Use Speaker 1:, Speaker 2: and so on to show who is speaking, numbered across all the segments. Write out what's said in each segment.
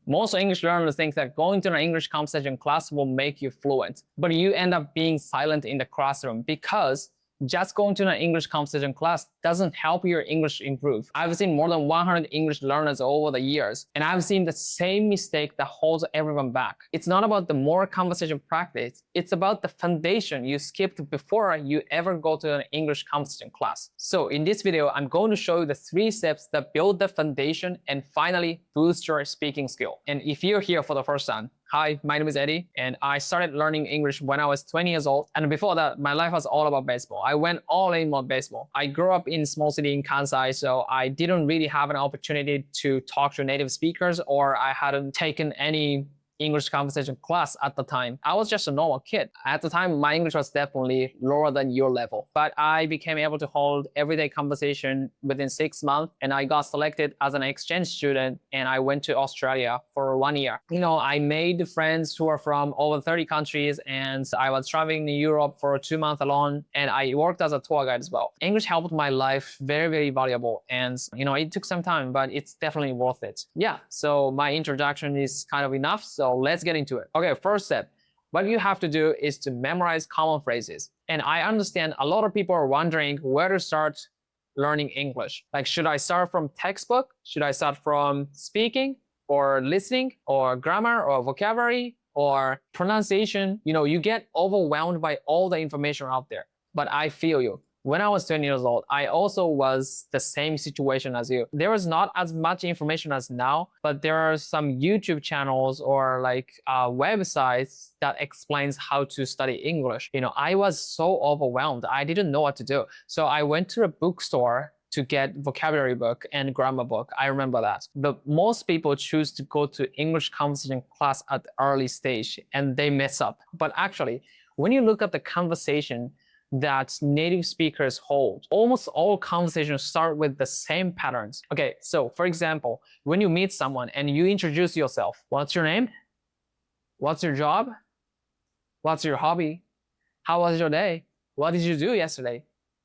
Speaker 1: Most English learners think that going to an English conversation class will make you fluent, but you end up being silent in the classroom because just going to an English conversation class doesn't help your English improve. I've seen more than 100 English learners over the years, and I've seen the same mistake that holds everyone back. It's not about the more conversation practice, it's about the foundation you skipped before you ever go to an English conversation class. So in this video, I'm going to show you the 3 steps that build the foundation and finally boost your speaking skill. And if you're here for the first time, hi, my name is Eddie, and I started learning English when I was 20 years old. And before that, my life was all about baseball. I went all in on baseball. I grew up in a small city in Kansai, so I didn't really have an opportunity to talk to native speakers, or I hadn't taken any English conversation class at the time. I was just a normal kid. At the time, my English was definitely lower than your level, but I became able to hold everyday conversation within 6 months, and I got selected as an exchange student, and I went to Australia for 1 year. You know, I made friends who are from over 30 countries, and I was traveling in Europe for 2 months alone, and I worked as a tour guide as well. English helped my life very, very valuable, and you know, it took some time, but it's definitely worth it. Yeah, so my introduction is kind of enough, so let's get into it. Okay, first step. What you have to do is to memorize common phrases. And I understand a lot of people are wondering where to start learning English. Like, should I start from textbook? Should I start from speaking or listening or grammar or vocabulary or pronunciation? You know, you get overwhelmed by all the information out there. But I feel you. When I was 20 years old, I also was the same situation as you. There was not as much information as now, but there are some YouTube channels or like websites that explains how to study English. You know, I was so overwhelmed. I didn't know what to do. So I went to a bookstore to get vocabulary book and grammar book. I remember that. But most people choose to go to English conversation class at the early stage and they mess up. But actually, when you look at the conversation that native speakers hold, almost all conversations start with the same patterns. Okay, so for example, when you meet someone and you introduce yourself, what's your name? What's your job? What's your hobby? How was your day? What did you do yesterday?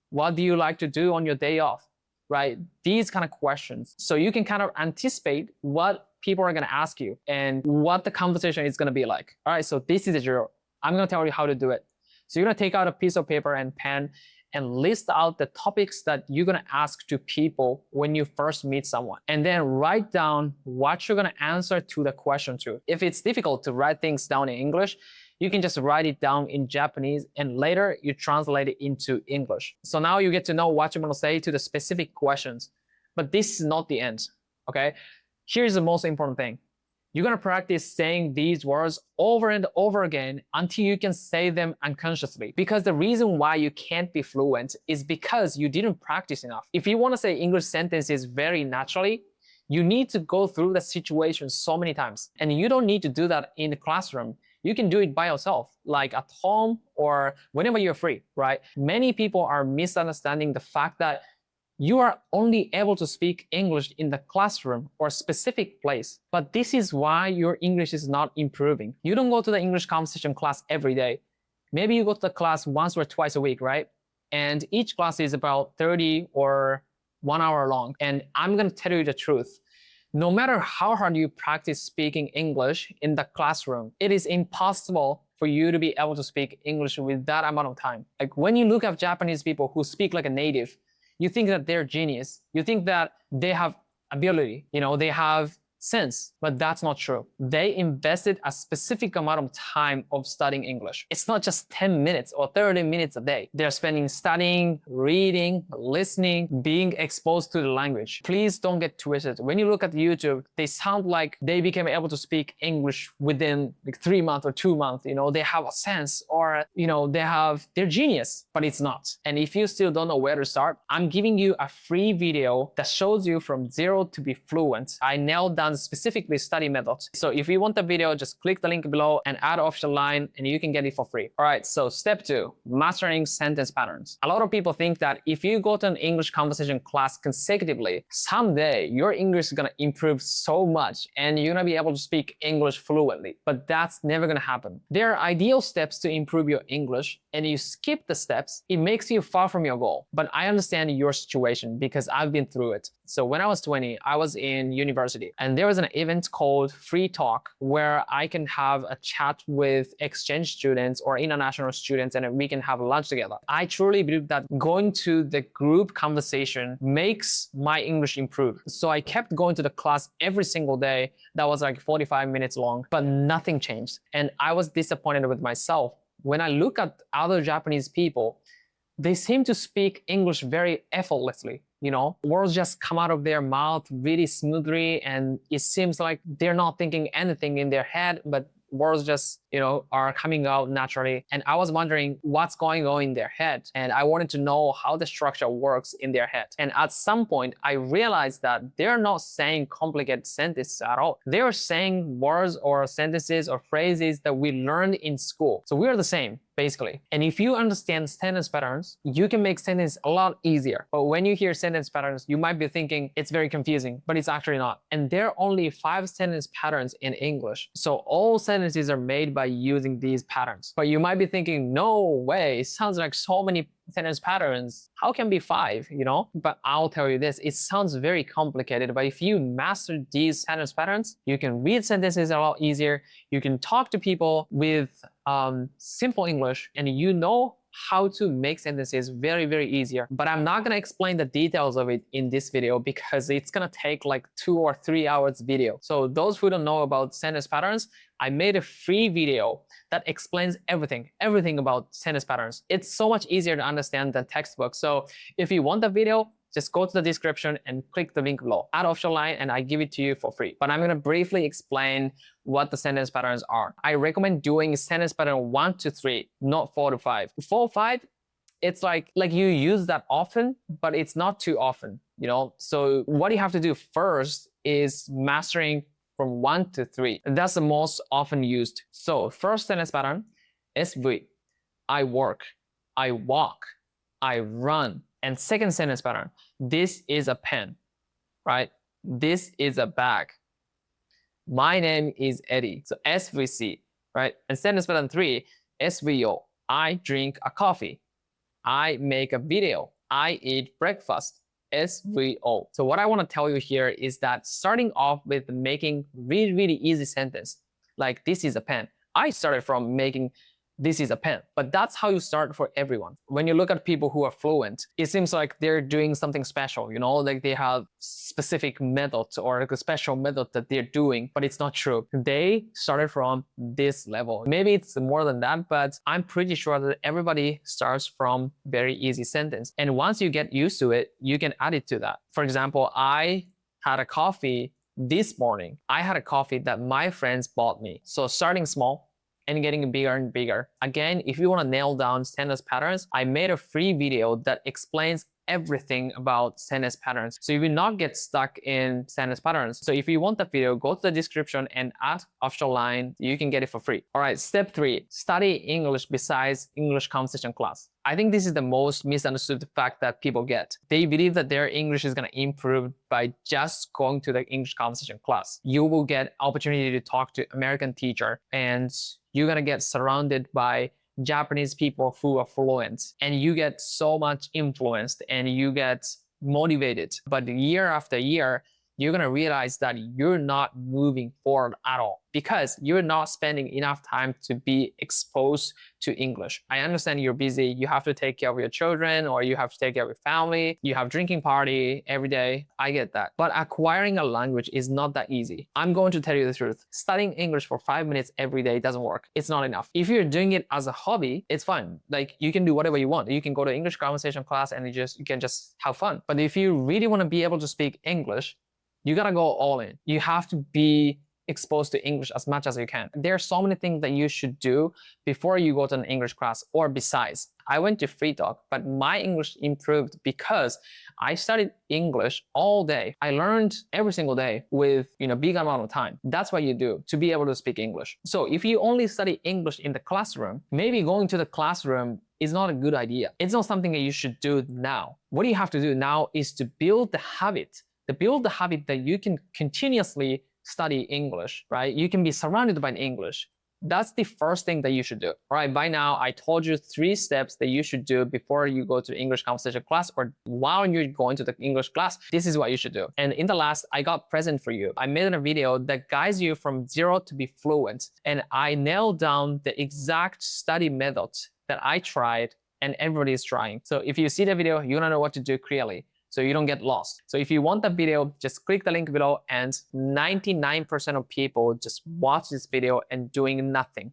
Speaker 1: What do you like to do on your day off? Right? These kind of questions. So you can kind of anticipate what people are going to ask you and what the conversation is going to be like. All right, so this is the drill. I'm going to tell you how to do it. So you're gonna take out a piece of paper and pen and list out the topics that you're gonna ask to people when you first meet someone. And then write down what you're gonna answer to the question to. If it's difficult to write things down in English, you can just write it down in Japanese and later you translate it into English. So now you get to know what you're gonna say to the specific questions. But this is not the end, okay? Here's the most important thing. You're gonna practice saying these words over and over again until you can say them unconsciously. Because the reason why you can't be fluent is because you didn't practice enough. If you wanna say English sentences very naturally, you need to go through the situation so many times. And you don't need to do that in the classroom. You can do it by yourself, like at home or whenever you're free, right? Many people are misunderstanding the fact that you are only able to speak English in the classroom or specific place. But this is why your English is not improving. You don't go to the English conversation class every day. Maybe you go to the class once or twice a week, right? And each class is about 30 or 1 hour long. And I'm gonna tell you the truth. No matter how hard you practice speaking English in the classroom, it is impossible for you to be able to speak English with that amount of time. Like when you look at Japanese people who speak like a native, you think that they're genius. You think that they have ability, you know, they have sense, but that's not true. They invested a specific amount of time of studying English. It's not just 10 minutes or 30 minutes a day. They're spending studying, reading, listening, being exposed to the language. Please don't get twisted. When you look at YouTube, they sound like they became able to speak English within like 3 months or 2 months. You know, they have a sense or, you know, they're genius, but it's not. And if you still don't know where to start, I'm giving you a free video that shows you from zero to be fluent. I nailed down specifically study methods. So if you want the video, just click the link below and add official line and you can get it for free. All right, so step 2, mastering sentence patterns. A lot of people think that if you go to an English conversation class consecutively, someday your English is gonna improve so much and you're gonna be able to speak English fluently, but that's never gonna happen. There are ideal steps to improve your English and you skip the steps, it makes you far from your goal. But I understand your situation because I've been through it. So when I was 20, I was in university and there was an event called Free Talk where I can have a chat with exchange students or international students and we can have lunch together. I truly believe that going to the group conversation makes my English improve. So I kept going to the class every single day. That was like 45 minutes long, but nothing changed. And I was disappointed with myself. When I look at other Japanese people, they seem to speak English very effortlessly. Words just come out of their mouth really smoothly, and it seems like they're not thinking anything in their head, but words just, are coming out naturally. And I was wondering what's going on in their head. And I wanted to know how the structure works in their head. And at some point, I realized that they're not saying complicated sentences at all. They are saying words or sentences or phrases that we learned in school. So we're the same, basically. And if you understand sentence patterns, you can make sentences a lot easier. But when you hear sentence patterns, you might be thinking it's very confusing, but it's actually not. And there are only 5 sentence patterns in English. So all sentences are made by using these patterns. But you might be thinking, no way, it sounds like so many sentence patterns. How can be 5, But I'll tell you this, it sounds very complicated, but if you master these sentence patterns, you can read sentences a lot easier. You can talk to people with simple English, and how to make sentences very, very easier. But I'm not gonna explain the details of it in this video because it's gonna take like 2 or 3 hours video. So those who don't know about sentence patterns, I made a free video that explains everything about sentence patterns. It's so much easier to understand than textbook. So if you want the video, just go to the description and click the link below. Add official line and I give it to you for free. But I'm gonna briefly explain what the sentence patterns are. I recommend doing sentence pattern 1 to 3, not 4 to 5. 4, 5, it's like you use that often, but it's not too often, So what you have to do first is mastering from 1 to 3. And that's the most often used. So first sentence pattern, SV. I work, I walk, I run. And second sentence pattern, this is a pen, right? This is a bag. My name is Eddie. So SVC, right? And sentence pattern 3, SVO. I drink a coffee. I make a video. I eat breakfast. SVO. So what I want to tell you here is that starting off with making really, really easy sentence, like this is a pen. I started from making this is a pen, but that's how you start for everyone. When you look at people who are fluent, it seems like they're doing something special, like they have specific methods or like a special method that they're doing, but it's not true. They started from this level. Maybe it's more than that, but I'm pretty sure that everybody starts from very easy sentence. And once you get used to it, you can add it to that. For example, I had a coffee this morning. I had a coffee that my friends bought me. So starting small and getting bigger and bigger. Again, if you want to nail down sentence patterns, I made a free video that explains everything about sentence patterns. So you will not get stuck in sentence patterns. So if you want that video, go to the description and add official line. You can get it for free. All right, step 3, study English besides English conversation class. I think this is the most misunderstood fact that people get. They believe that their English is going to improve by just going to the English conversation class. You will get opportunity to talk to American teacher and you're going to get surrounded by Japanese people who are fluent, and you get so much influenced and you get motivated. But year after year, you're going to realize that you're not moving forward at all because you're not spending enough time to be exposed to English. I understand you're busy. You have to take care of your children or you have to take care of your family. You have drinking party every day. I get that. But acquiring a language is not that easy. I'm going to tell you the truth. Studying English for 5 minutes every day doesn't work. It's not enough. If you're doing it as a hobby, it's fine. Like you can do whatever you want. You can go to English conversation class and you can just have fun. But if you really want to be able to speak English, you gotta go all in. You have to be exposed to English as much as you can. There are so many things that you should do before you go to an English class or besides. I went to Free Talk, but my English improved because I studied English all day. I learned every single day with big amount of time. That's what you do to be able to speak English. So if you only study English in the classroom, maybe going to the classroom is not a good idea. It's not something that you should do now. What you have to do now is to build the habit that you can continuously study English, right? You can be surrounded by English. That's the first thing that you should do. All right, by now, I told you 3 steps that you should do before you go to English conversation class or while you're going to the English class. This is what you should do. And in the last, I got present for you. I made a video that guides you from 0 to be fluent. And I nailed down the exact study methods that I tried and everybody is trying. So if you see the video, you're gonna know what to do clearly, so you don't get lost. So if you want the video, just click the link below, and 99% of people just watch this video and doing nothing.